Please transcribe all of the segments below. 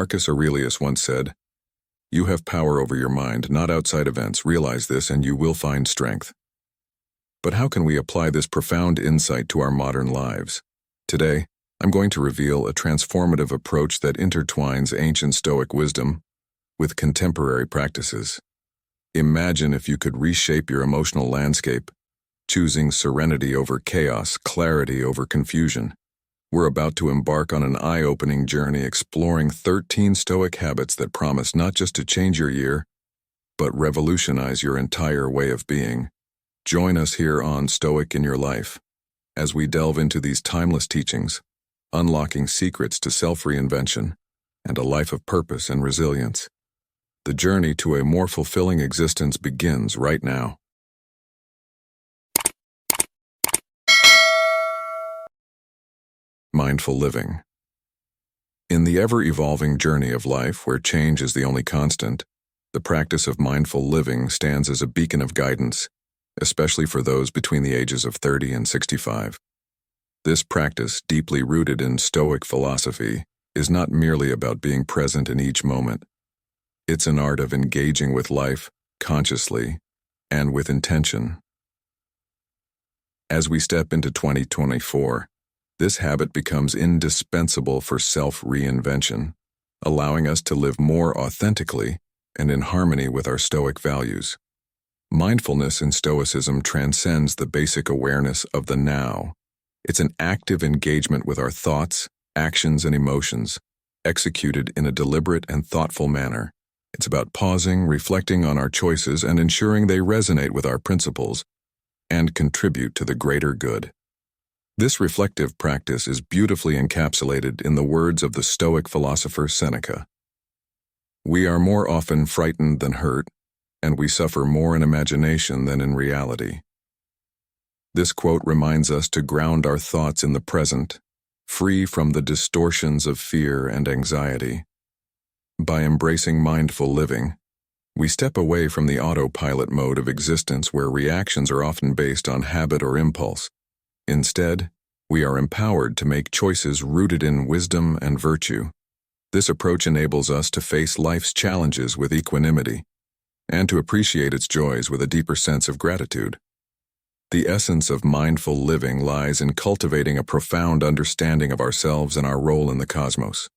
Marcus Aurelius once said, "You have power over your mind, not outside events. Realize this and you will find strength." But how can we apply this profound insight to our modern lives? Today, I'm going to reveal a transformative approach that intertwines ancient Stoic wisdom with contemporary practices. Imagine if you could reshape your emotional landscape, choosing serenity over chaos, clarity over confusion. We're about to embark on an eye-opening journey exploring 13 Stoic habits that promise not just to change your year, but revolutionize your entire way of being. Join us here on Stoic in Your Life as we delve into these timeless teachings, unlocking secrets to self-reinvention and a life of purpose and resilience. The journey to a more fulfilling existence begins right now. Mindful living. In the ever-evolving journey of life where change is the only constant, the practice of mindful living stands as a beacon of guidance, especially for those between the ages of 30 and 65. This practice, deeply rooted in Stoic philosophy, is not merely about being present in each moment. It's an art of engaging with life consciously and with intention. As we step into 2024, this habit becomes indispensable for self-reinvention, allowing us to live more authentically and in harmony with our Stoic values. Mindfulness in Stoicism transcends the basic awareness of the now. It's an active engagement with our thoughts, actions, and emotions, executed in a deliberate and thoughtful manner. It's about pausing, reflecting on our choices, and ensuring they resonate with our principles and contribute to the greater good. This reflective practice is beautifully encapsulated in the words of the Stoic philosopher Seneca. "We are more often frightened than hurt, and we suffer more in imagination than in reality." This quote reminds us to ground our thoughts in the present, free from the distortions of fear and anxiety. By embracing mindful living, we step away from the autopilot mode of existence where reactions are often based on habit or impulse. Instead, we are empowered to make choices rooted in wisdom and virtue. This approach enables us to face life's challenges with equanimity and to appreciate its joys with a deeper sense of gratitude. The essence of mindful living lies in cultivating a profound understanding of ourselves and our role in the cosmos.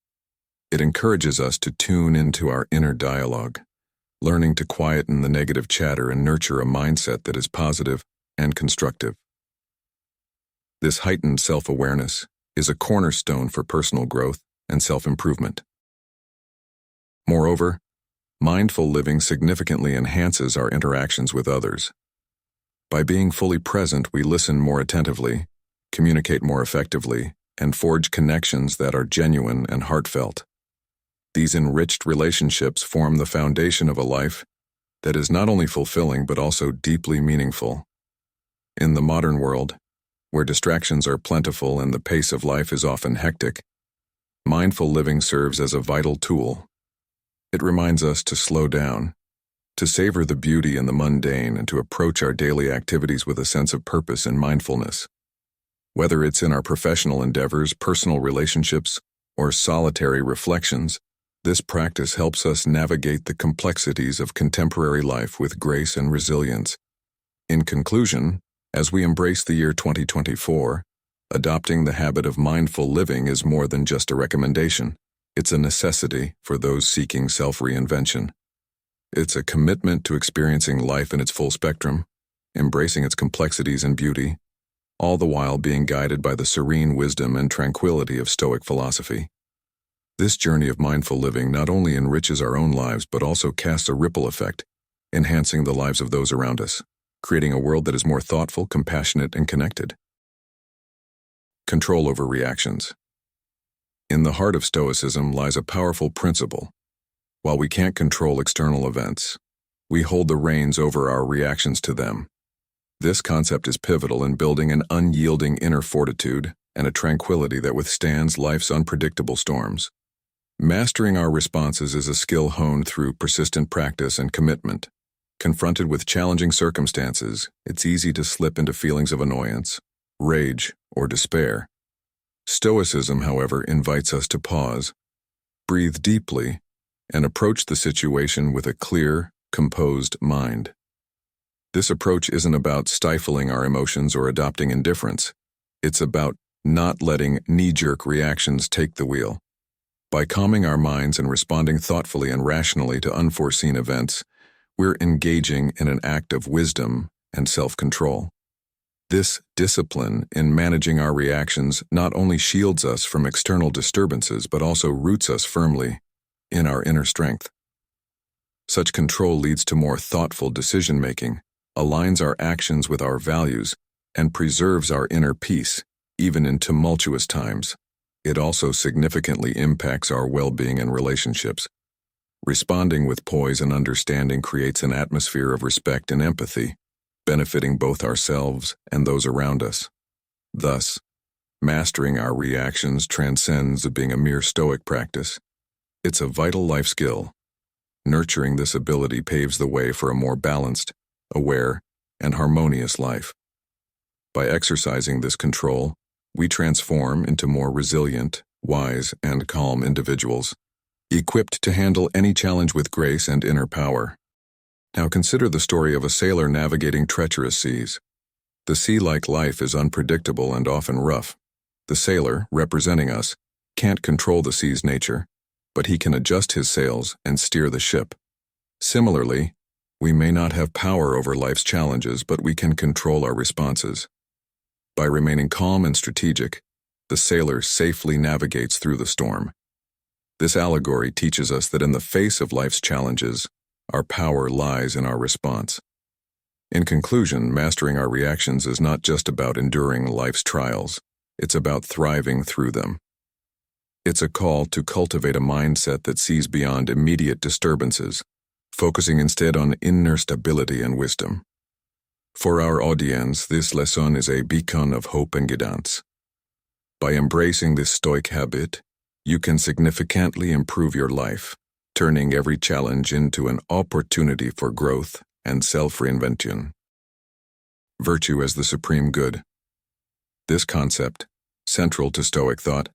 It encourages us to tune into our inner dialogue, learning to quieten the negative chatter and nurture a mindset that is positive and constructive. This heightened self-awareness is a cornerstone for personal growth and self-improvement. Moreover, mindful living significantly enhances our interactions with others. By being fully present, we listen more attentively, communicate more effectively, and forge connections that are genuine and heartfelt. These enriched relationships form the foundation of a life that is not only fulfilling but also deeply meaningful. In the modern world, where distractions are plentiful and the pace of life is often hectic, mindful living serves as a vital tool. It reminds us to slow down, to savor the beauty in the mundane, and to approach our daily activities with a sense of purpose and mindfulness. Whether it's in our professional endeavors, personal relationships, or solitary reflections, this practice helps us navigate the complexities of contemporary life with grace and resilience. In conclusion, as we embrace the year 2024, adopting the habit of mindful living is more than just a recommendation. It's a necessity for those seeking self-reinvention. It's a commitment to experiencing life in its full spectrum, embracing its complexities and beauty, all the while being guided by the serene wisdom and tranquility of Stoic philosophy. This journey of mindful living not only enriches our own lives but also casts a ripple effect, enhancing the lives of those around us, creating a world that is more thoughtful, compassionate, and connected. Control over reactions. In the heart of Stoicism lies a powerful principle. While we can't control external events, we hold the reins over our reactions to them. This concept is pivotal in building an unyielding inner fortitude and a tranquility that withstands life's unpredictable storms. Mastering our responses is a skill honed through persistent practice and commitment. Confronted with challenging circumstances, it's easy to slip into feelings of annoyance, rage, or despair. Stoicism, however, invites us to pause, breathe deeply, and approach the situation with a clear, composed mind. This approach isn't about stifling our emotions or adopting indifference. It's about not letting knee-jerk reactions take the wheel. By calming our minds and responding thoughtfully and rationally to unforeseen events, we're engaging in an act of wisdom and self-control. This discipline in managing our reactions not only shields us from external disturbances but also roots us firmly in our inner strength. Such control leads to more thoughtful decision-making, aligns our actions with our values, and preserves our inner peace, even in tumultuous times. It also significantly impacts our well-being and relationships. Responding with poise and understanding creates an atmosphere of respect and empathy, benefiting both ourselves and those around us. Thus, mastering our reactions transcends being a mere Stoic practice. It's a vital life skill. Nurturing this ability paves the way for a more balanced, aware, and harmonious life. By exercising this control, we transform into more resilient, wise, and calm individuals, equipped to handle any challenge with grace and inner power. Now consider the story of a sailor navigating treacherous seas. The sea-like life is unpredictable and often rough. The sailor, representing us, can't control the sea's nature, but he can adjust his sails and steer the ship. Similarly, we may not have power over life's challenges, but we can control our responses. By remaining calm and strategic, the sailor safely navigates through the storm. This allegory teaches us that in the face of life's challenges, our power lies in our response. In conclusion, mastering our reactions is not just about enduring life's trials, it's about thriving through them. It's a call to cultivate a mindset that sees beyond immediate disturbances, focusing instead on inner stability and wisdom. For our audience, this lesson is a beacon of hope and guidance. By embracing this Stoic habit, you can significantly improve your life, turning every challenge into an opportunity for growth and self-reinvention. Virtue as the supreme good. This concept, central to Stoic thought,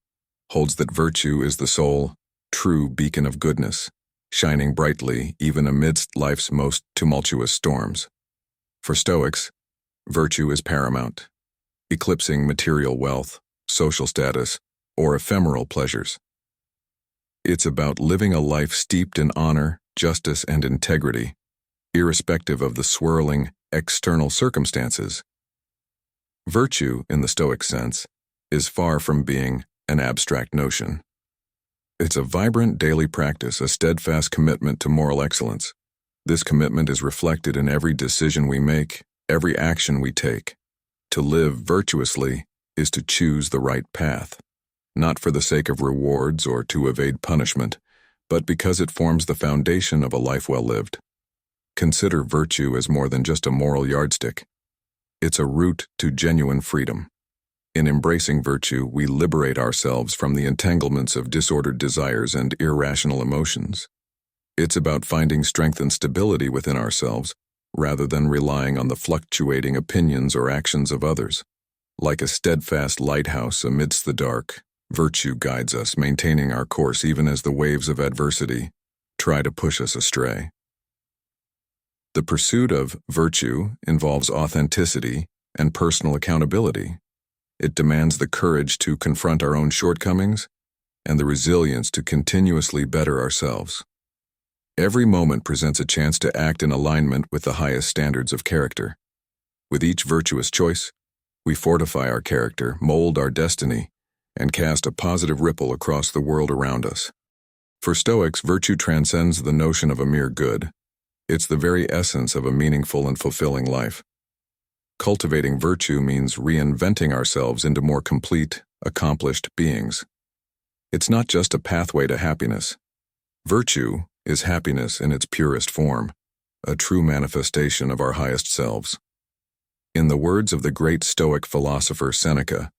holds that virtue is the sole, true beacon of goodness, shining brightly even amidst life's most tumultuous storms. For Stoics, virtue is paramount, eclipsing material wealth, social status, or ephemeral pleasures. It's about living a life steeped in honor, justice, and integrity, irrespective of the swirling external circumstances. Virtue, in the Stoic sense, is far from being an abstract notion. It's a vibrant daily practice, a steadfast commitment to moral excellence. This commitment is reflected in every decision we make, every action we take. To live virtuously is to choose the right path, not for the sake of rewards or to evade punishment, but because it forms the foundation of a life well lived. Consider virtue as more than just a moral yardstick. It's a route to genuine freedom. In embracing virtue, we liberate ourselves from the entanglements of disordered desires and irrational emotions. It's about finding strength and stability within ourselves, rather than relying on the fluctuating opinions or actions of others. Like a steadfast lighthouse amidst the dark, virtue guides us, maintaining our course even as the waves of adversity try to push us astray. The pursuit of virtue involves authenticity and personal accountability. It demands the courage to confront our own shortcomings and the resilience to continuously better ourselves. Every moment presents a chance to act in alignment with the highest standards of character. With each virtuous choice, we fortify our character, mold our destiny, and cast a positive ripple across the world around us. For Stoics, virtue transcends the notion of a mere good. It's the very essence of a meaningful and fulfilling life. Cultivating virtue means reinventing ourselves into more complete, accomplished beings. It's not just a pathway to happiness. Virtue is happiness in its purest form, a true manifestation of our highest selves. In the words of the great Stoic philosopher Seneca,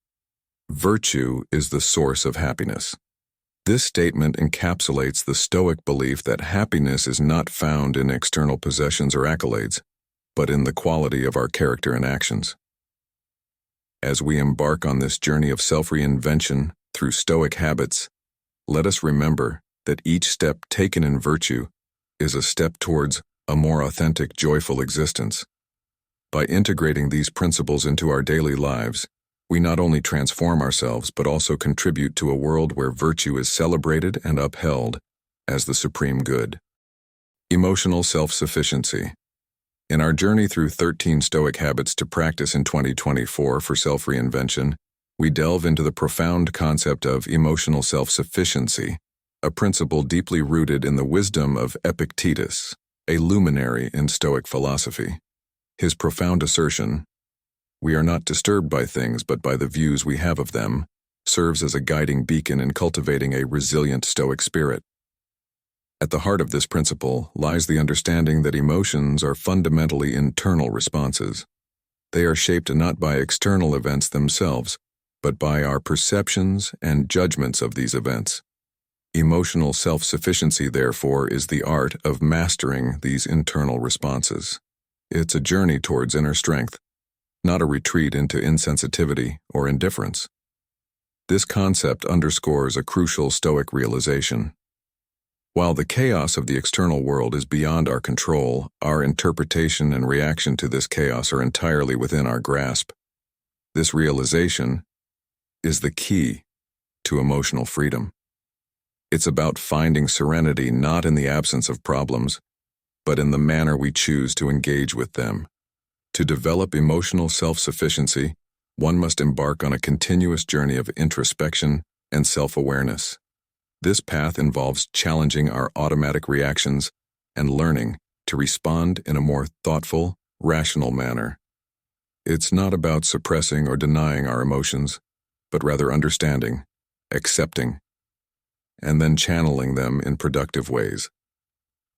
virtue is the source of happiness. This statement encapsulates the Stoic belief that happiness is not found in external possessions or accolades, but in the quality of our character and actions. As we embark on this journey of self-reinvention through Stoic habits, let us remember that each step taken in virtue is a step towards a more authentic, joyful existence. By integrating these principles into our daily lives, we not only transform ourselves but also contribute to a world where virtue is celebrated and upheld as the supreme good. Emotional self-sufficiency. In our journey through 13 Stoic habits to practice in 2024 for self-reinvention, we delve into the profound concept of emotional self-sufficiency, a principle deeply rooted in the wisdom of Epictetus, a luminary in Stoic philosophy. His profound assertion, "We are not disturbed by things but by the views we have of them," serves as a guiding beacon in cultivating a resilient Stoic spirit. At the heart of this principle lies the understanding that emotions are fundamentally internal responses. They are shaped not by external events themselves, but by our perceptions and judgments of these events. Emotional self-sufficiency, therefore, is the art of mastering these internal responses. It's a journey towards inner strength, not a retreat into insensitivity or indifference. This concept underscores a crucial Stoic realization. While the chaos of the external world is beyond our control, our interpretation and reaction to this chaos are entirely within our grasp. This realization is the key to emotional freedom. It's about finding serenity not in the absence of problems, but in the manner we choose to engage with them. To develop emotional self-sufficiency, one must embark on a continuous journey of introspection and self-awareness. This path involves challenging our automatic reactions and learning to respond in a more thoughtful, rational manner. It's not about suppressing or denying our emotions, but rather understanding, accepting, and then channeling them in productive ways.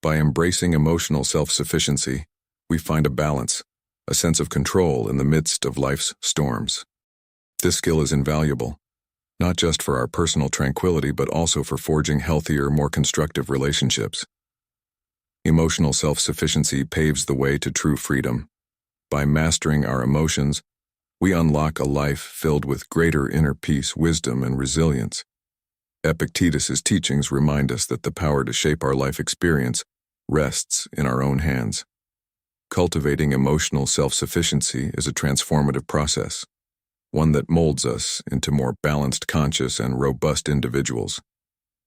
By embracing emotional self-sufficiency, we find a balance, a sense of control in the midst of life's storms. This skill is invaluable, not just for our personal tranquility but also for forging healthier, more constructive relationships. Emotional self-sufficiency paves the way to true freedom. By mastering our emotions, we unlock a life filled with greater inner peace, wisdom, and resilience. Epictetus's teachings remind us that the power to shape our life experience rests in our own hands. Cultivating emotional self-sufficiency is a transformative process, one that molds us into more balanced, conscious, and robust individuals.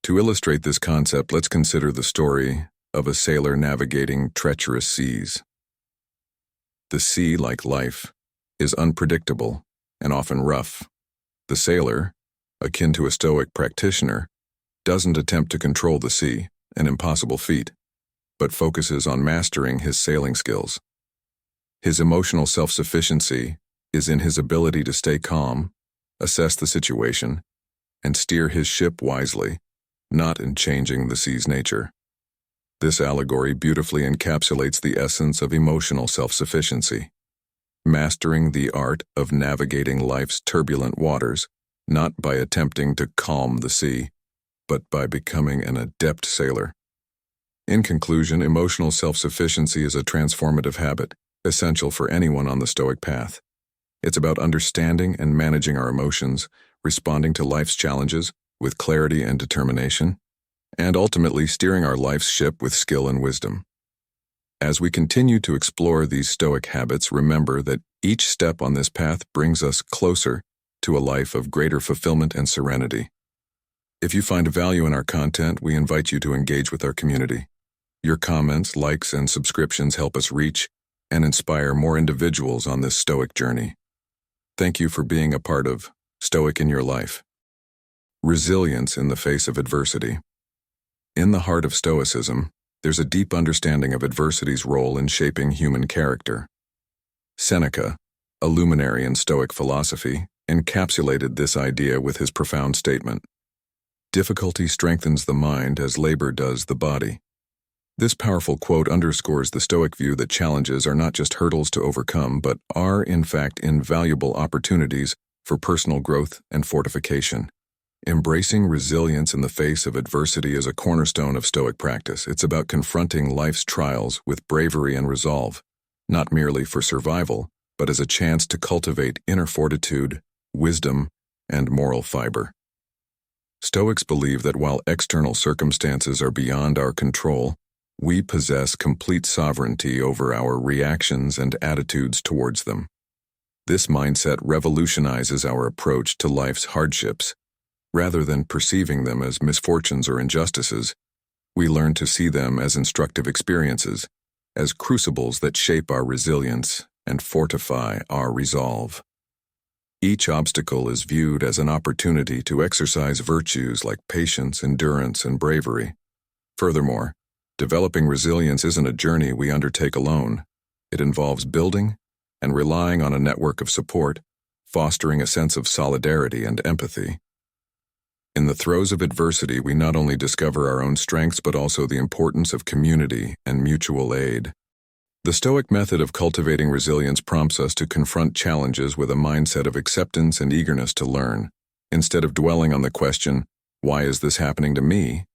To illustrate this concept, let's consider the story of a sailor navigating treacherous seas. The sea, like life, is unpredictable and often rough. The sailor, akin to a Stoic practitioner, doesn't attempt to control the sea, an impossible feat, but focuses on mastering his sailing skills. His emotional self-sufficiency is in his ability to stay calm, assess the situation, and steer his ship wisely, not in changing the sea's nature. This allegory beautifully encapsulates the essence of emotional self-sufficiency, mastering the art of navigating life's turbulent waters, not by attempting to calm the sea, but by becoming an adept sailor. In conclusion, emotional self-sufficiency is a transformative habit, essential for anyone on the Stoic path. It's about understanding and managing our emotions, responding to life's challenges with clarity and determination, and ultimately steering our life's ship with skill and wisdom. As we continue to explore these Stoic habits, remember that each step on this path brings us closer to a life of greater fulfillment and serenity. If you find value in our content, we invite you to engage with our community. Your comments, likes, and subscriptions help us reach and inspire more individuals on this Stoic journey. Thank you for being a part of Stoic in Your Life. Resilience in the face of adversity. In the heart of Stoicism, there's a deep understanding of adversity's role in shaping human character. Seneca, a luminary in Stoic philosophy, encapsulated this idea with his profound statement, "Difficulty strengthens the mind as labor does the body." This powerful quote underscores the Stoic view that challenges are not just hurdles to overcome, but are, in fact, invaluable opportunities for personal growth and fortification. Embracing resilience in the face of adversity is a cornerstone of Stoic practice. It's about confronting life's trials with bravery and resolve, not merely for survival, but as a chance to cultivate inner fortitude, wisdom, and moral fiber. Stoics believe that while external circumstances are beyond our control, we possess complete sovereignty over our reactions and attitudes towards them. This mindset revolutionizes our approach to life's hardships. Rather than perceiving them as misfortunes or injustices, we learn to see them as instructive experiences, as crucibles that shape our resilience and fortify our resolve. Each obstacle is viewed as an opportunity to exercise virtues like patience, endurance, and bravery. Furthermore, developing resilience isn't a journey we undertake alone. It involves building and relying on a network of support, fostering a sense of solidarity and empathy. In the throes of adversity, we not only discover our own strengths but also the importance of community and mutual aid. The Stoic method of cultivating resilience prompts us to confront challenges with a mindset of acceptance and eagerness to learn. Instead of dwelling on the question, "Why is this happening to me?"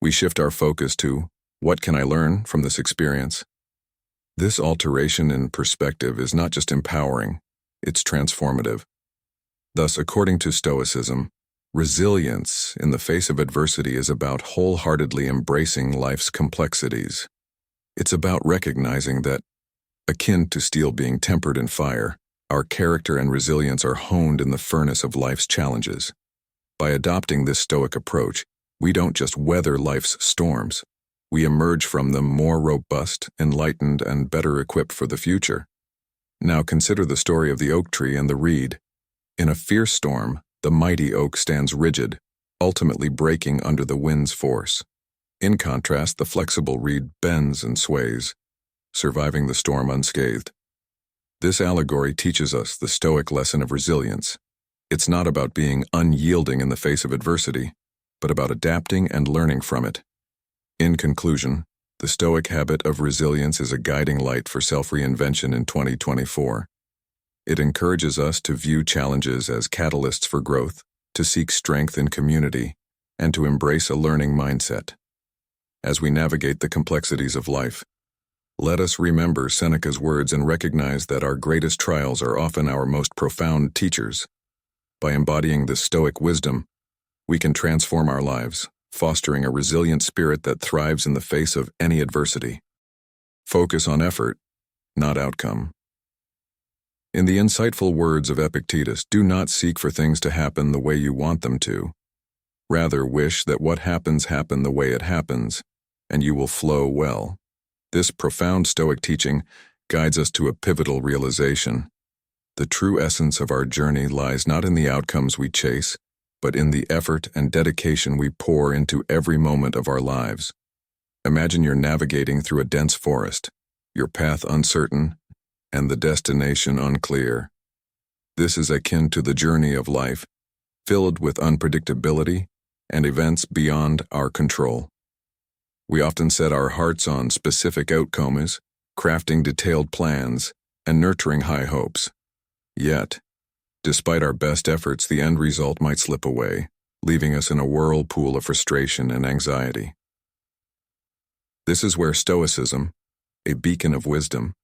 we shift our focus to, "What can I learn from this experience?" This alteration in perspective is not just empowering, it's transformative. Thus, according to Stoicism, resilience in the face of adversity is about wholeheartedly embracing life's complexities. It's about recognizing that, akin to steel being tempered in fire, our character and resilience are honed in the furnace of life's challenges. By adopting this Stoic approach, we don't just weather life's storms, we emerge from them more robust, enlightened, and better equipped for the future. Now consider the story of the oak tree and the reed. In a fierce storm, the mighty oak stands rigid, ultimately breaking under the wind's force. In contrast, the flexible reed bends and sways, surviving the storm unscathed. This allegory teaches us the Stoic lesson of resilience. It's not about being unyielding in the face of adversity, but about adapting and learning from it. In conclusion, the Stoic habit of resilience is a guiding light for self-reinvention in 2024. It encourages us to view challenges as catalysts for growth, to seek strength in community, and to embrace a learning mindset. As we navigate the complexities of life, let us remember Seneca's words and recognize that our greatest trials are often our most profound teachers. By embodying this Stoic wisdom, we can transform our lives, fostering a resilient spirit that thrives in the face of any adversity. Focus on effort, not outcome. In the insightful words of Epictetus, do not seek for things to happen the way you want them to. Rather, wish that what happens happen the way it happens, and you will flow well. This profound Stoic teaching guides us to a pivotal realization. The true essence of our journey lies not in the outcomes we chase, but in the effort and dedication we pour into every moment of our lives. Imagine you're navigating through a dense forest, your path uncertain, and the destination unclear. This is akin to the journey of life, filled with unpredictability and events beyond our control. We often set our hearts on specific outcomes, crafting detailed plans, and nurturing high hopes. Yet, despite our best efforts, the end result might slip away, leaving us in a whirlpool of frustration and anxiety. This is where Stoicism, a beacon of wisdom,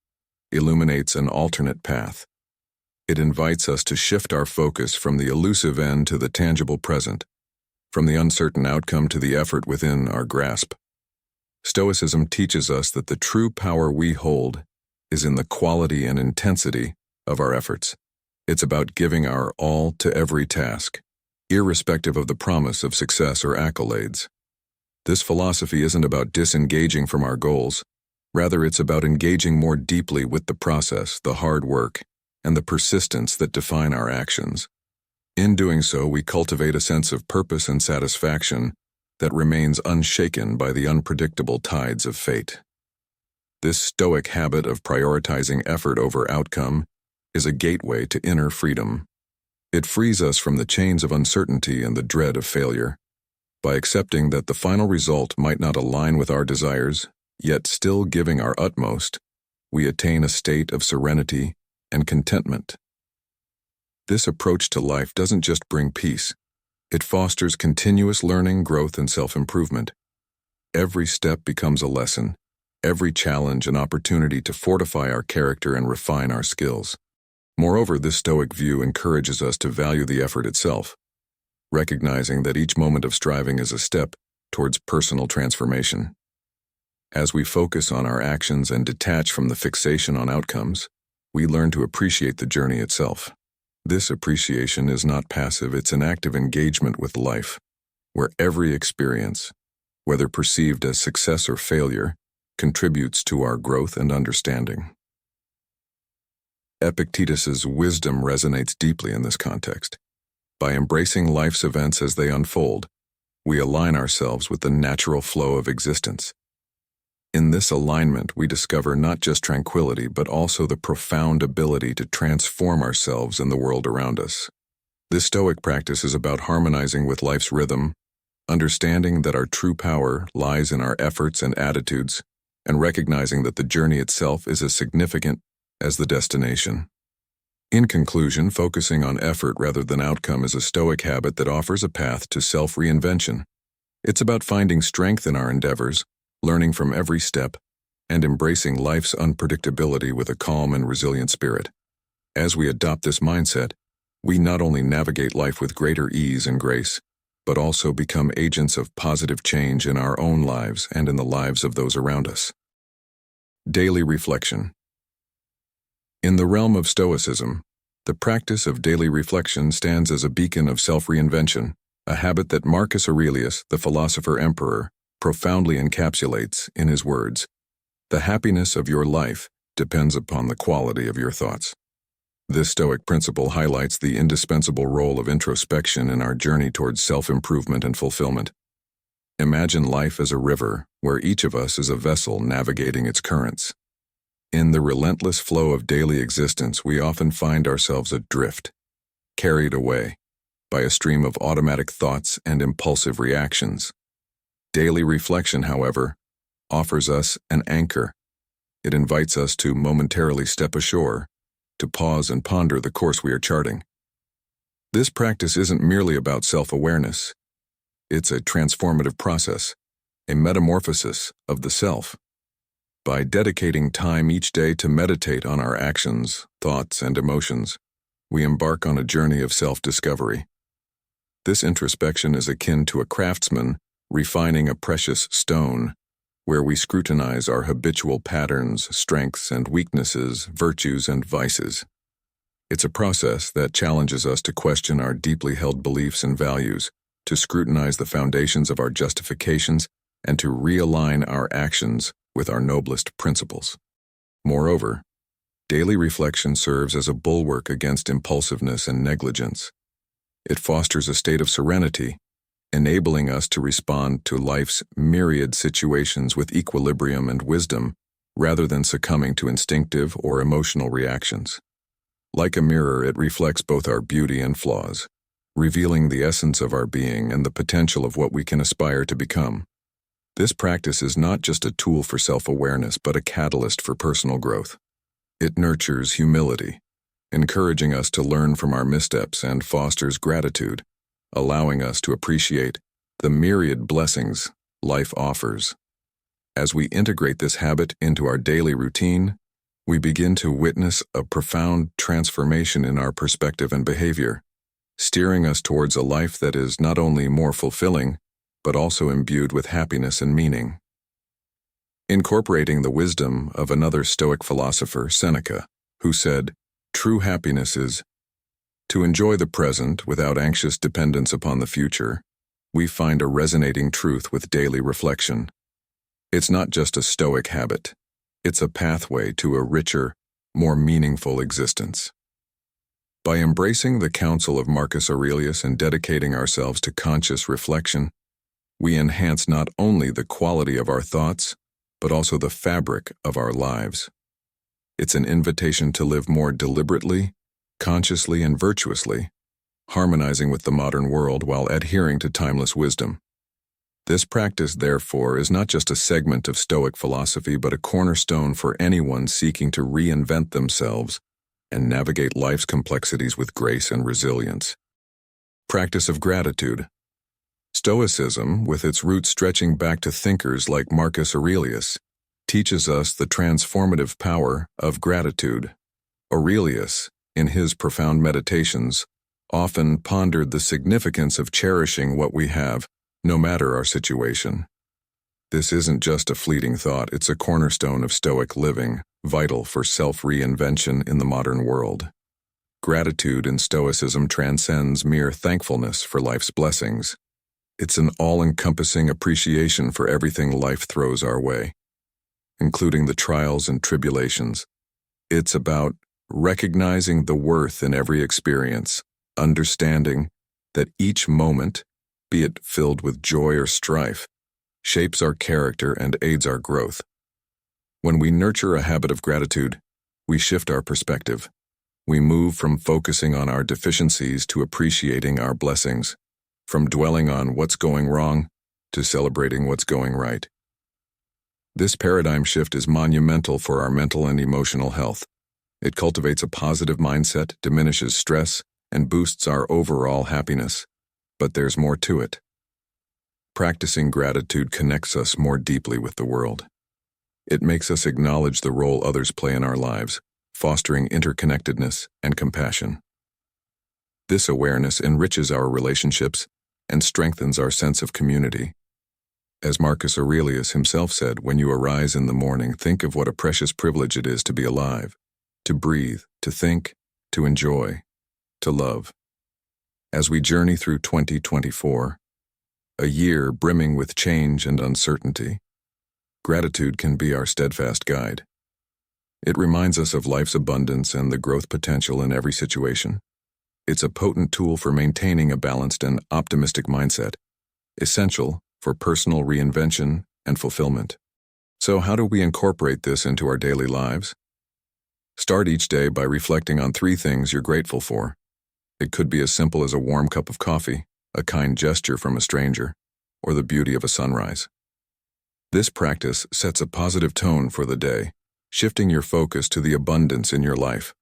illuminates an alternate path. It invites us to shift our focus from the elusive end to the tangible present, from the uncertain outcome to the effort within our grasp. Stoicism teaches us that the true power we hold is in the quality and intensity of our efforts. It's about giving our all to every task, irrespective of the promise of success or accolades. This philosophy isn't about disengaging from our goals. Rather, it's about engaging more deeply with the process, the hard work, and the persistence that define our actions. In doing so, we cultivate a sense of purpose and satisfaction that remains unshaken by the unpredictable tides of fate. This Stoic habit of prioritizing effort over outcome is a gateway to inner freedom. It frees us from the chains of uncertainty and the dread of failure. By accepting that the final result might not align with our desires, yet still giving our utmost, we attain a state of serenity and contentment. This approach to life doesn't just bring peace. It fosters continuous learning, growth, and self-improvement. Every step becomes a lesson, every challenge an opportunity to fortify our character and refine our skills. Moreover, this Stoic view encourages us to value the effort itself. recognizing that each moment of striving is a step towards personal transformation. As we focus on our actions and detach from the fixation on outcomes, we learn to appreciate the journey itself. This appreciation is not passive, it's an active engagement with life, where every experience, whether perceived as success or failure, contributes to our growth and understanding. Epictetus's wisdom resonates deeply in this context. By embracing life's events as they unfold, we align ourselves with the natural flow of existence. In this alignment, we discover not just tranquility, but also the profound ability to transform ourselves in the world around us. This Stoic practice is about harmonizing with life's rhythm, understanding that our true power lies in our efforts and attitudes, and recognizing that the journey itself is as significant as the destination. In conclusion, focusing on effort rather than outcome is a Stoic habit that offers a path to self-reinvention. It's about finding strength in our endeavors, learning from every step, and embracing life's unpredictability with a calm and resilient spirit. As we adopt this mindset, we not only navigate life with greater ease and grace, but also become agents of positive change in our own lives and in the lives of those around us. Daily reflection. In the realm of Stoicism, the practice of daily reflection stands as a beacon of self-reinvention, a habit that Marcus Aurelius, the philosopher-emperor, profoundly encapsulates in his words, "The happiness of your life depends upon the quality of your thoughts." This Stoic principle highlights the indispensable role of introspection in our journey towards self-improvement and fulfillment. Imagine life as a river, where each of us is a vessel navigating its currents. In the relentless flow of daily existence, we often find ourselves adrift, carried away by a stream of automatic thoughts and impulsive reactions. Daily reflection, however, offers us an anchor. It invites us to momentarily step ashore, to pause and ponder the course we are charting. This practice isn't merely about self-awareness. It's a transformative process, a metamorphosis of the self. By dedicating time each day to meditate on our actions, thoughts, and emotions, we embark on a journey of self-discovery. This introspection is akin to a craftsman refining a precious stone, where we scrutinize our habitual patterns, strengths and weaknesses, virtues and vices. It's a process that challenges us to question our deeply held beliefs and values, to scrutinize the foundations of our justifications, and to realign our actions with our noblest principles. Moreover, daily reflection serves as a bulwark against impulsiveness and negligence. It fosters a state of serenity, enabling us to respond to life's myriad situations with equilibrium and wisdom, rather than succumbing to instinctive or emotional reactions. Like a mirror, it reflects both our beauty and flaws, revealing the essence of our being and the potential of what we can aspire to become. This practice is not just a tool for self-awareness, but a catalyst for personal growth. It nurtures humility, encouraging us to learn from our missteps, and fosters gratitude, allowing us to appreciate the myriad blessings life offers. As we integrate this habit into our daily routine, we begin to witness a profound transformation in our perspective and behavior, steering us towards a life that is not only more fulfilling, but also imbued with happiness and meaning. Incorporating the wisdom of another Stoic philosopher, Seneca, who said, "True happiness is to enjoy the present without anxious dependence upon the future," we find a resonating truth with daily reflection. It's not just a Stoic habit. It's a pathway to a richer, more meaningful existence. By embracing the counsel of Marcus Aurelius and dedicating ourselves to conscious reflection, we enhance not only the quality of our thoughts, but also the fabric of our lives. It's an invitation to live more deliberately, consciously, and virtuously, harmonizing with the modern world while adhering to timeless wisdom. This practice, therefore, is not just a segment of Stoic philosophy, but a cornerstone for anyone seeking to reinvent themselves and navigate life's complexities with grace and resilience. Practice of gratitude. Stoicism, with its roots stretching back to thinkers like Marcus Aurelius, teaches us the transformative power of gratitude. Aurelius, in his profound meditations, often pondered the significance of cherishing what we have, no matter our situation. This isn't just a fleeting thought, it's a cornerstone of Stoic living, vital for self-reinvention in the modern world. Gratitude in Stoicism transcends mere thankfulness for life's blessings. It's an all-encompassing appreciation for everything life throws our way, including the trials and tribulations. It's about recognizing the worth in every experience, understanding that each moment, be it filled with joy or strife, shapes our character and aids our growth. When we nurture a habit of gratitude, we shift our perspective. We move from focusing on our deficiencies to appreciating our blessings, from dwelling on what's going wrong to celebrating what's going right. This paradigm shift is monumental for our mental and emotional health. It cultivates a positive mindset, diminishes stress, and boosts our overall happiness. But there's more to it. Practicing gratitude connects us more deeply with the world. It makes us acknowledge the role others play in our lives, fostering interconnectedness and compassion. This awareness enriches our relationships and strengthens our sense of community. As Marcus Aurelius himself said, when you arise in the morning, think of what a precious privilege it is to be alive, to breathe, to think, to enjoy, to love. As we journey through 2024, a year brimming with change and uncertainty, gratitude can be our steadfast guide. It reminds us of life's abundance and the growth potential in every situation. It's a potent tool for maintaining a balanced and optimistic mindset, essential for personal reinvention and fulfillment. So how do we incorporate this into our daily lives? Start each day by reflecting on 3 things you're grateful for. It could be as simple as a warm cup of coffee, a kind gesture from a stranger, or the beauty of a sunrise. This practice sets a positive tone for the day, shifting your focus to the abundance in your life.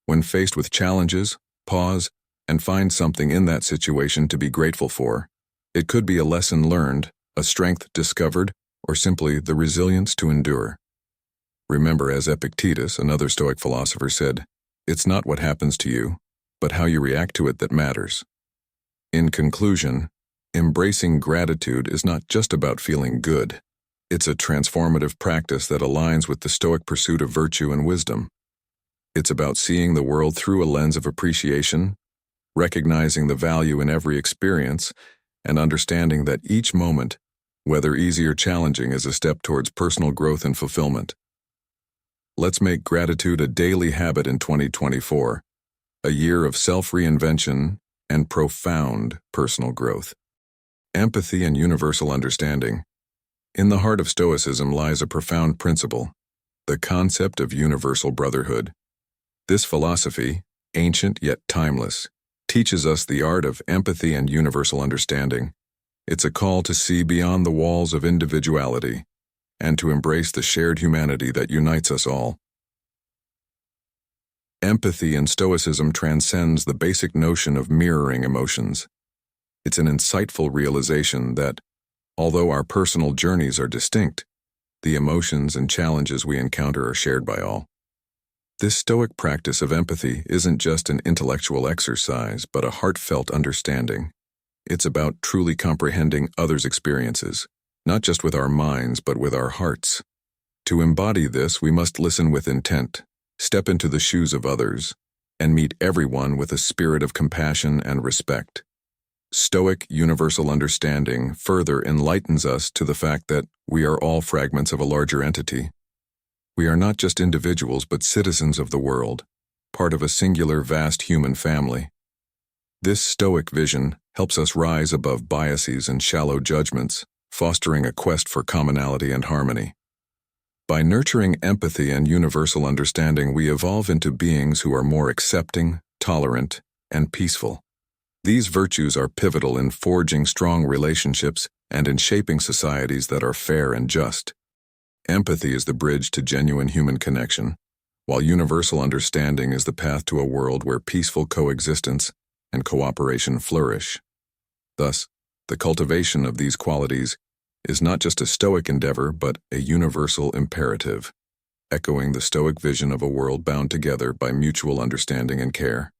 When faced with challenges, pause and find something in that situation to be grateful for. It could be a lesson learned, a strength discovered, or simply the resilience to endure. Remember, as Epictetus, another Stoic philosopher, said, "It's not what happens to you, but how you react to it that matters." In conclusion, embracing gratitude is not just about feeling good. It's a transformative practice that aligns with the Stoic pursuit of virtue and wisdom. It's about seeing the world through a lens of appreciation, recognizing the value in every experience, and understanding that each moment, whether easy or challenging, is a step towards personal growth and fulfillment. Let's make gratitude a daily habit in 2024, a year of self-reinvention and profound personal growth. Empathy and universal understanding. In the heart of Stoicism lies a profound principle, the concept of universal brotherhood. This philosophy, ancient yet timeless, teaches us the art of empathy and universal understanding. It's a call to see beyond the walls of individuality and to embrace the shared humanity that unites us all. Empathy in Stoicism transcends the basic notion of mirroring emotions. It's an insightful realization that, although our personal journeys are distinct, the emotions and challenges we encounter are shared by all. This Stoic practice of empathy isn't just an intellectual exercise, but a heartfelt understanding. It's about truly comprehending others' experiences, not just with our minds, but with our hearts. To embody this, we must listen with intent, step into the shoes of others, and meet everyone with a spirit of compassion and respect. Stoic universal understanding further enlightens us to the fact that we are all fragments of a larger entity. We are not just individuals, but citizens of the world, part of a singular, vast human family. This Stoic vision helps us rise above biases and shallow judgments, fostering a quest for commonality and harmony. By nurturing empathy and universal understanding, we evolve into beings who are more accepting, tolerant, and peaceful. These virtues are pivotal in forging strong relationships and in shaping societies that are fair and just. Empathy is the bridge to genuine human connection, while universal understanding is the path to a world where peaceful coexistence and cooperation flourish. Thus, the cultivation of these qualities is not just a Stoic endeavor, but a universal imperative, echoing the Stoic vision of a world bound together by mutual understanding and care.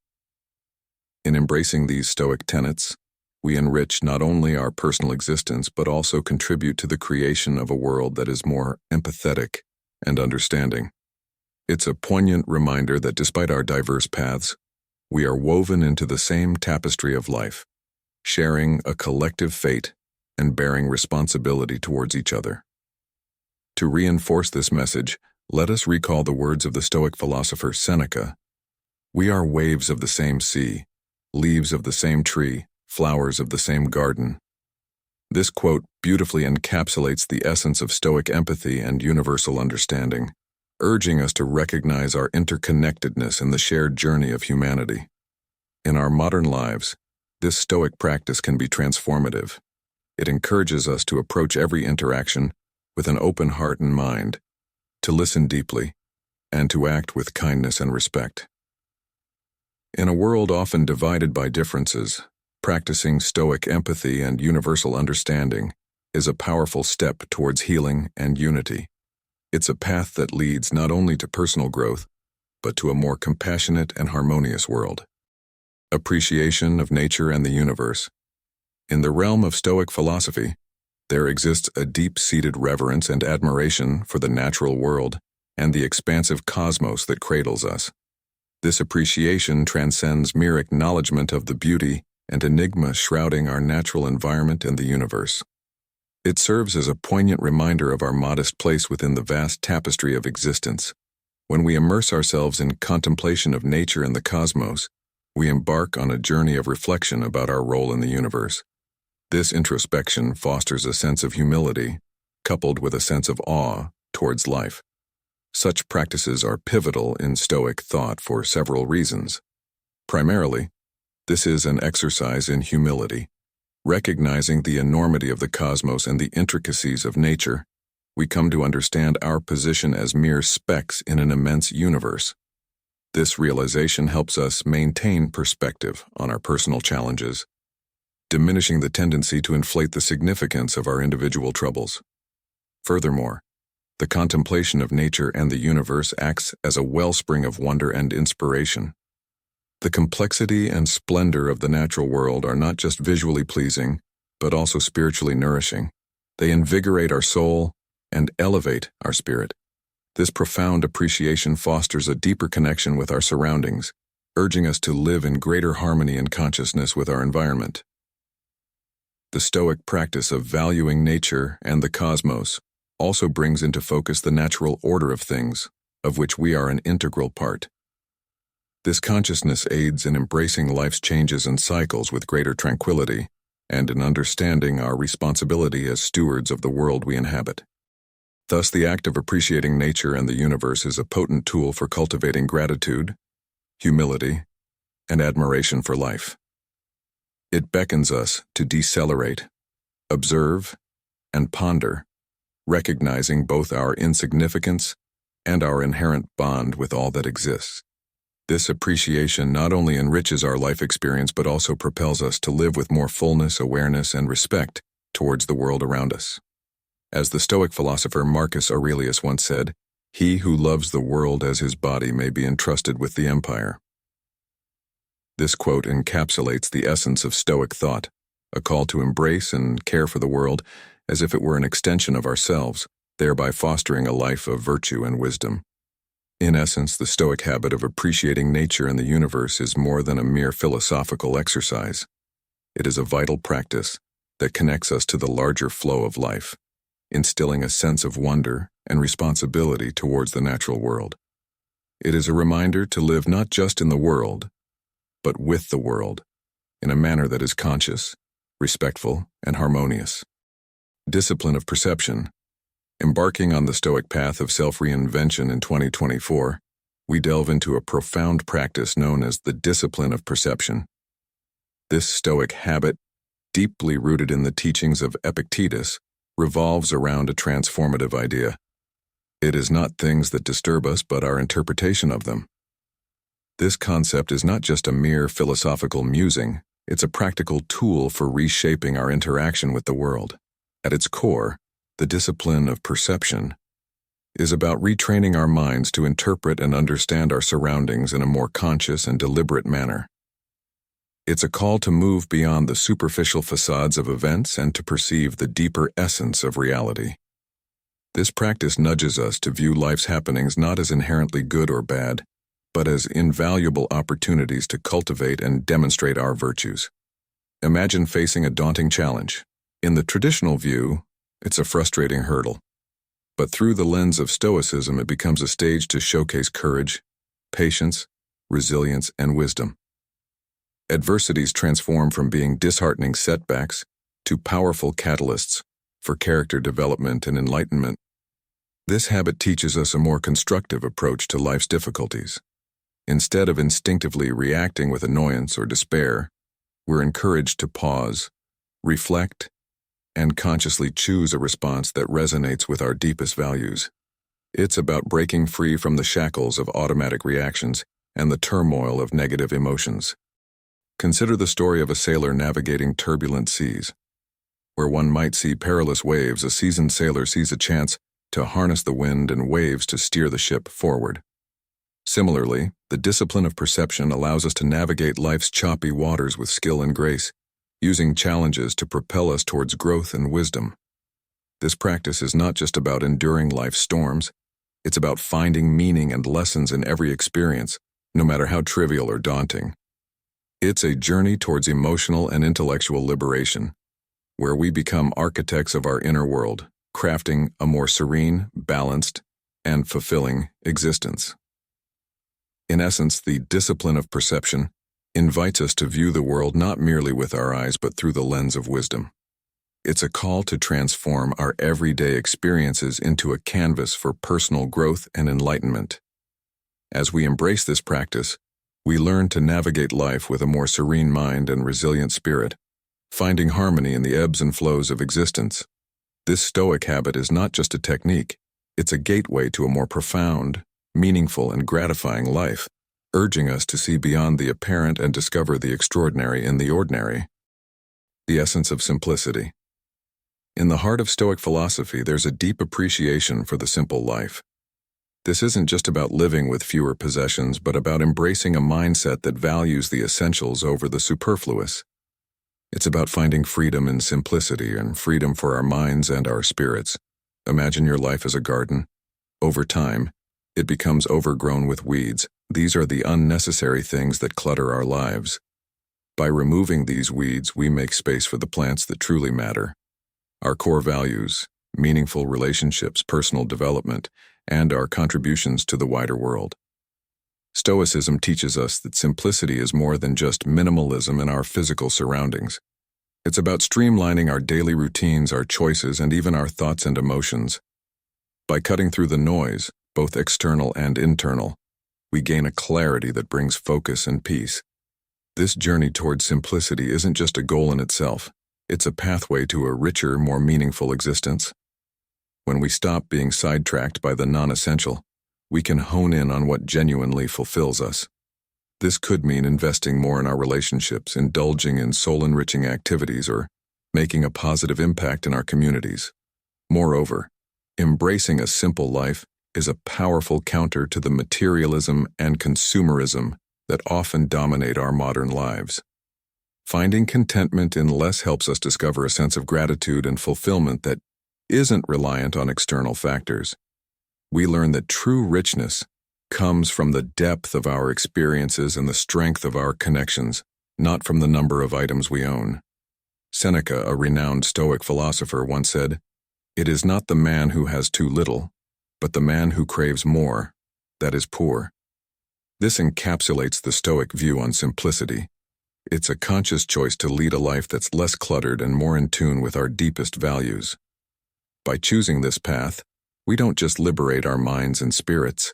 In embracing these Stoic tenets, we enrich not only our personal existence but also contribute to the creation of a world that is more empathetic and understanding. It's a poignant reminder that despite our diverse paths, we are woven into the same tapestry of life, sharing a collective fate and bearing responsibility towards each other. To reinforce this message, let us recall the words of the Stoic philosopher Seneca. "We are waves of the same sea, leaves of the same tree, flowers of the same garden." This quote beautifully encapsulates the essence of Stoic empathy and universal understanding, urging us to recognize our interconnectedness in the shared journey of humanity. In our modern lives, this Stoic practice can be transformative. It encourages us to approach every interaction with an open heart and mind, to listen deeply, and to act with kindness and respect. In a world often divided by differences, practicing Stoic empathy and universal understanding is a powerful step towards healing and unity. It's a path that leads not only to personal growth, but to a more compassionate and harmonious world. Appreciation of nature and the universe. In the realm of Stoic philosophy, there exists a deep-seated reverence and admiration for the natural world and the expansive cosmos that cradles us. This appreciation transcends mere acknowledgement of the beauty and enigma shrouding our natural environment and the universe. It serves as a poignant reminder of our modest place within the vast tapestry of existence. When we immerse ourselves in contemplation of nature and the cosmos, we embark on a journey of reflection about our role in the universe. This introspection fosters a sense of humility, coupled with a sense of awe towards life. Such practices are pivotal in Stoic thought for several reasons. Primarily, this is an exercise in humility. Recognizing the enormity of the cosmos and the intricacies of nature, we come to understand our position as mere specks in an immense universe. This realization helps us maintain perspective on our personal challenges, diminishing the tendency to inflate the significance of our individual troubles. Furthermore, the contemplation of nature and the universe acts as a wellspring of wonder and inspiration. The complexity and splendor of the natural world are not just visually pleasing, but also spiritually nourishing. They invigorate our soul and elevate our spirit. This profound appreciation fosters a deeper connection with our surroundings, urging us to live in greater harmony and consciousness with our environment. The Stoic practice of valuing nature and the cosmos also brings into focus the natural order of things, of which we are an integral part. This consciousness aids in embracing life's changes and cycles with greater tranquility and in understanding our responsibility as stewards of the world we inhabit. Thus, the act of appreciating nature and the universe is a potent tool for cultivating gratitude, humility, and admiration for life. It beckons us to decelerate, observe, and ponder, recognizing both our insignificance and our inherent bond with all that exists. This appreciation not only enriches our life experience but also propels us to live with more fullness, awareness, and respect towards the world around us. As the Stoic philosopher Marcus Aurelius once said, "He who loves the world as his body may be entrusted with the empire." This quote encapsulates the essence of Stoic thought, a call to embrace and care for the world as if it were an extension of ourselves, thereby fostering a life of virtue and wisdom. In essence, the Stoic habit of appreciating nature and the universe is more than a mere philosophical exercise. It is a vital practice that connects us to the larger flow of life, instilling a sense of wonder and responsibility towards the natural world. It is a reminder to live not just in the world, but with the world, in a manner that is conscious, respectful, and harmonious. Discipline of perception. Embarking on the Stoic path of self-reinvention in 2024, we delve into a profound practice known as the discipline of perception. This Stoic habit, deeply rooted in the teachings of Epictetus, revolves around a transformative idea. It is not things that disturb us, but our interpretation of them. This concept is not just a mere philosophical musing, it's a practical tool for reshaping our interaction with the world. At its core, the discipline of perception is about retraining our minds to interpret and understand our surroundings in a more conscious and deliberate manner. It's a call to move beyond the superficial facades of events and to perceive the deeper essence of reality. This practice nudges us to view life's happenings not as inherently good or bad, but as invaluable opportunities to cultivate and demonstrate our virtues. Imagine facing a daunting challenge. In the traditional view, it's a frustrating hurdle. But through the lens of Stoicism, it becomes a stage to showcase courage, patience, resilience, and wisdom. Adversities transform from being disheartening setbacks to powerful catalysts for character development and enlightenment. This habit teaches us a more constructive approach to life's difficulties. Instead of instinctively reacting with annoyance or despair, we're encouraged to pause, reflect, and consciously choose a response that resonates with our deepest values. It's about breaking free from the shackles of automatic reactions and the turmoil of negative emotions. Consider the story of a sailor navigating turbulent seas. Where one might see perilous waves, a seasoned sailor sees a chance to harness the wind and waves to steer the ship forward. Similarly, the discipline of perception allows us to navigate life's choppy waters with skill and grace, using challenges to propel us towards growth and wisdom. This practice is not just about enduring life's storms, it's about finding meaning and lessons in every experience, no matter how trivial or daunting. It's a journey towards emotional and intellectual liberation, where we become architects of our inner world, crafting a more serene, balanced, and fulfilling existence. In essence, the discipline of perception invites us to view the world not merely with our eyes but through the lens of wisdom. It's a call to transform our everyday experiences into a canvas for personal growth and enlightenment. As we embrace this practice, we learn to navigate life with a more serene mind and resilient spirit, finding harmony in the ebbs and flows of existence. This Stoic habit is not just a technique, it's a gateway to a more profound, meaningful, and gratifying life, urging us to see beyond the apparent and discover the extraordinary in the ordinary. The essence of simplicity. In the heart of Stoic philosophy, there's a deep appreciation for the simple life. This isn't just about living with fewer possessions, but about embracing a mindset that values the essentials over the superfluous. It's about finding freedom in simplicity and freedom for our minds and our spirits. Imagine your life as a garden. Over time, it becomes overgrown with weeds. These are the unnecessary things that clutter our lives. By removing these weeds, we make space for the plants that truly matter. Our core values, meaningful relationships, personal development, and our contributions to the wider world. Stoicism teaches us that simplicity is more than just minimalism in our physical surroundings. It's about streamlining our daily routines, our choices, and even our thoughts and emotions. By cutting through the noise, both external and internal, we gain a clarity that brings focus and peace. This journey towards simplicity isn't just a goal in itself, it's a pathway to a richer, more meaningful existence. When we stop being sidetracked by the non-essential, we can hone in on what genuinely fulfills us. This could mean investing more in our relationships, indulging in soul-enriching activities, or making a positive impact in our communities. Moreover, embracing a simple life is a powerful counter to the materialism and consumerism that often dominate our modern lives. Finding contentment in less helps us discover a sense of gratitude and fulfillment that isn't reliant on external factors. We learn that true richness comes from the depth of our experiences and the strength of our connections, not from the number of items we own. Seneca, a renowned Stoic philosopher, once said, "It is not the man who has too little, but the man who craves more, that is poor." This encapsulates the Stoic view on simplicity. It's a conscious choice to lead a life that's less cluttered and more in tune with our deepest values. By choosing this path, we don't just liberate our minds and spirits.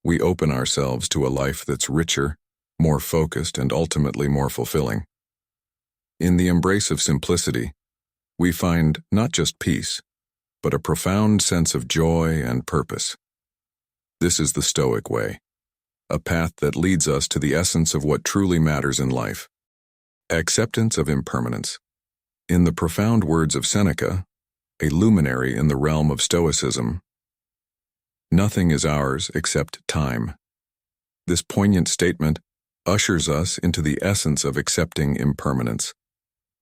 We open ourselves to a life that's richer, more focused, and ultimately more fulfilling. In the embrace of simplicity, we find not just peace, but a profound sense of joy and purpose. This is the Stoic way, a path that leads us to the essence of what truly matters in life. Acceptance of impermanence. In the profound words of Seneca, a luminary in the realm of Stoicism, nothing is ours except time. This poignant statement ushers us into the essence of accepting impermanence.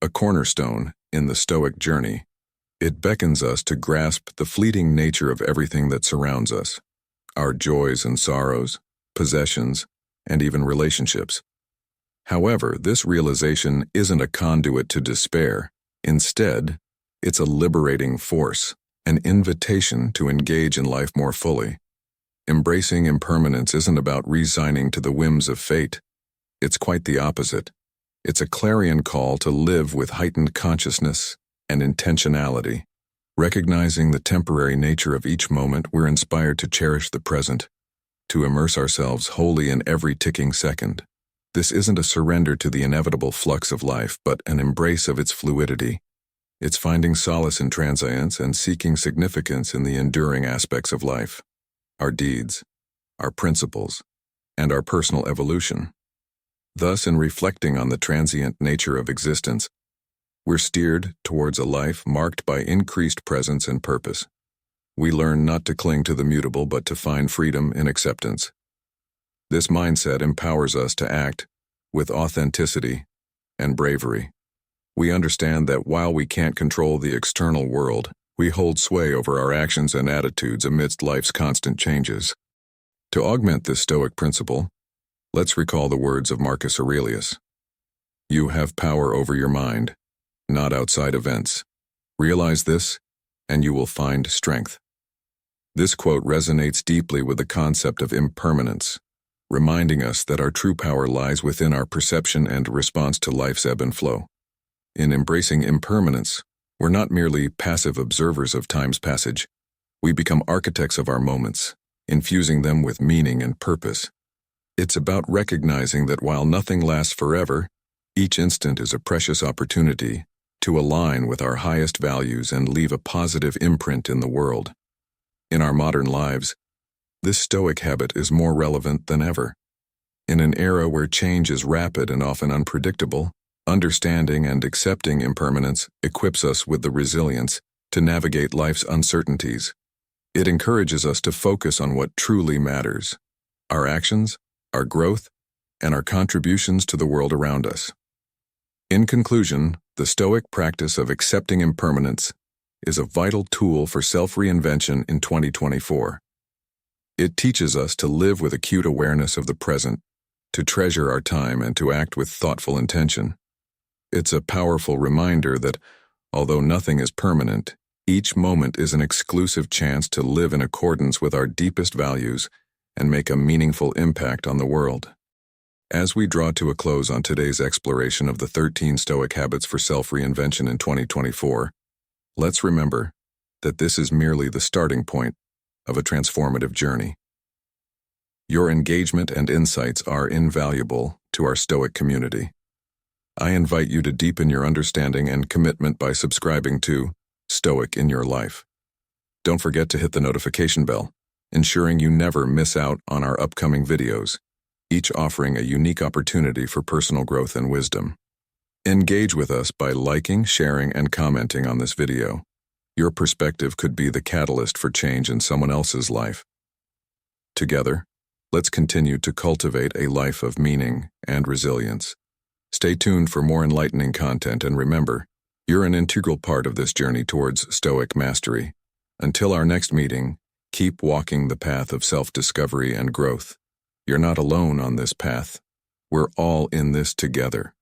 A cornerstone in the Stoic journey, it beckons us to grasp the fleeting nature of everything that surrounds us, our joys and sorrows, possessions, and even relationships. However, this realization isn't a conduit to despair. Instead, it's a liberating force, an invitation to engage in life more fully. Embracing impermanence isn't about resigning to the whims of fate. It's quite the opposite. It's a clarion call to live with heightened consciousness and intentionality. Recognizing the temporary nature of each moment, we're inspired to cherish the present, to immerse ourselves wholly in every ticking second. This isn't a surrender to the inevitable flux of life, but an embrace of its fluidity. It's finding solace in transience and seeking significance in the enduring aspects of life, our deeds, our principles, and our personal evolution. Thus, in reflecting on the transient nature of existence, we're steered towards a life marked by increased presence and purpose. We learn not to cling to the mutable, but to find freedom in acceptance. This mindset empowers us to act with authenticity and bravery. We understand that while we can't control the external world, we hold sway over our actions and attitudes amidst life's constant changes. To augment this Stoic principle, let's recall the words of Marcus Aurelius. You have power over your mind, not outside events. Realize this, and you will find strength. This quote resonates deeply with the concept of impermanence, reminding us that our true power lies within our perception and response to life's ebb and flow. In embracing impermanence, we're not merely passive observers of time's passage. We become architects of our moments, infusing them with meaning and purpose. It's about recognizing that while nothing lasts forever, each instant is a precious opportunity to align with our highest values and leave a positive imprint in the world. In our modern lives, this Stoic habit is more relevant than ever. In an era where change is rapid and often unpredictable, understanding and accepting impermanence equips us with the resilience to navigate life's uncertainties. It encourages us to focus on what truly matters: our actions, our growth, and our contributions to the world around us. In conclusion, the Stoic practice of accepting impermanence is a vital tool for self-reinvention in 2024. It teaches us to live with acute awareness of the present, to treasure our time, and to act with thoughtful intention. It's a powerful reminder that, although nothing is permanent, each moment is an exclusive chance to live in accordance with our deepest values and make a meaningful impact on the world. As we draw to a close on today's exploration of the 13 Stoic habits for self-reinvention in 2024, let's remember that this is merely the starting point of a transformative journey. Your engagement and insights are invaluable to our Stoic community. I invite you to deepen your understanding and commitment by subscribing to Stoic in Your Life. Don't forget to hit the notification bell, ensuring you never miss out on our upcoming videos, each offering a unique opportunity for personal growth and wisdom. Engage with us by liking, sharing, and commenting on this video. Your perspective could be the catalyst for change in someone else's life. Together, let's continue to cultivate a life of meaning and resilience. Stay tuned for more enlightening content, and remember, you're an integral part of this journey towards Stoic mastery. Until our next meeting, keep walking the path of self-discovery and growth. You're not alone on this path. We're all in this together.